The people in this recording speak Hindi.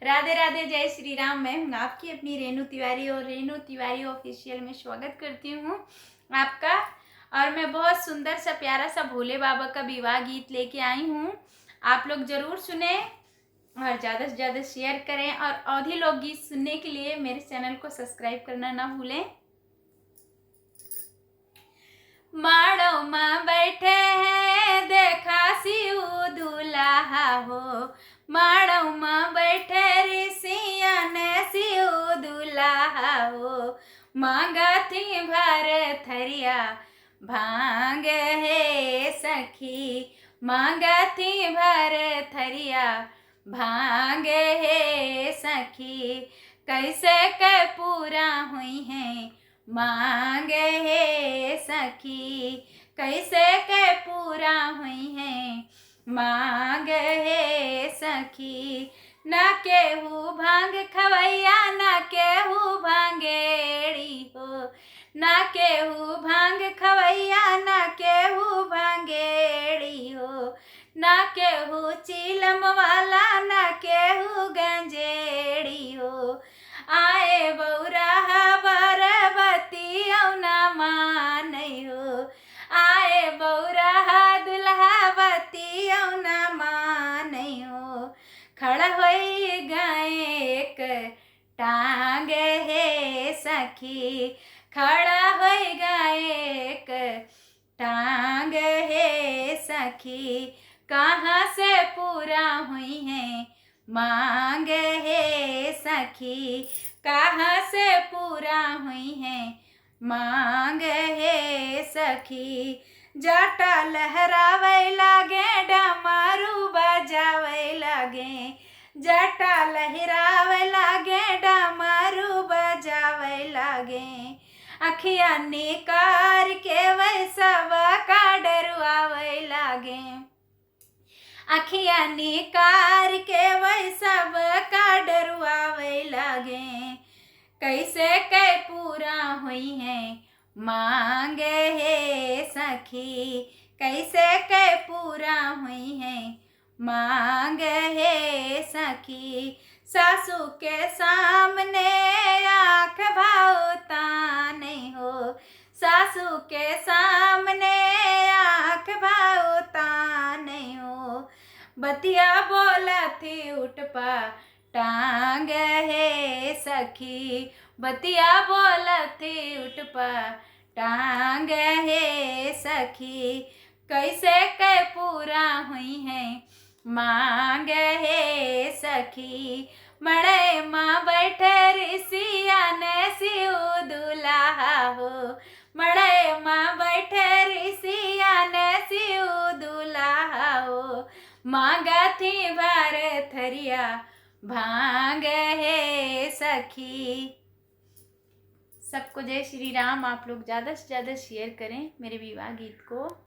राधे राधे, जय श्री राम। मैं हूँ आपकी अपनी रेनू तिवारी और रेनू तिवारी ऑफिशियल में स्वागत करती हूँ आपका। और मैं बहुत सुंदर सा प्यारा सा भोले बाबा का विवाह गीत लेके आई हूँ। आप लोग ज़रूर सुने और ज़्यादा से ज़्यादा शेयर करें। और अवधी लोकगीत सुनने के लिए मेरे चैनल को सब्सक्राइब करना ना भूलें। माड़ो माँ बैठे हैं देखा शिव दुल्हा हो, माड़ो माँ बैठे ऋषिया ने शिव दुल्हा हो। मांगा थी भर थरिया भांग है सखी, मांगा थी भर थरिया भांग है सखी। कैसे के पूरा हुई हैं मांग है सखी, कैसे के पूरा हुई हैं मांग है सखी। ना केहू भांग खवैया ना केहू भांगेड़ी हो, ना केहू भांग खवैया ना केहू भांगेड़ी हो। ना केहू चिलम वाला ना केहू गंजेड़ी हो। आए बौरा बरबती औना मान हो, आए बौरा दुल्हावती औना मान हो। खड़ा होई गए एक टांग है सखी, खड़ा होई गए एक टांग है सखी। कहाँ से पूरा हुई है मांग है सखी, कहाँ से पूरा हुई है मांग है सखी। जाटा लहरावे लागे डमरू बजावे लागे, जाटा लहरावे लागे डमरू बजावे लागे। अखिया निकार के वैसव का डरुआवे लागे, अखिया निकार के वैसव का डरुआवे लागे। कैसे के पूरा हुई है मांग है सखी, कैसे के पूरा हुई है मांग है सखी। सासू के सामने आँख भावता नहीं हो, सासू के सामने आँख भावता नहीं हो। बतिया बोला थी उठ पा टांग है सखी, बतिया बोला थी उठ पा टांग है सखी। कैसे के पूरा हुई है मांग है सखी। मड़े माँ बैठे ऋषिया ने शिव दुल्हा हो, मड़े माँ बैठे ऋषिया ने शिव दुल्हा हो। मांगा थी भर थरिया भांग है सखी। सबको जय श्री राम। आप लोग ज़्यादा से ज़्यादा शेयर करें मेरे विवाह गीत को।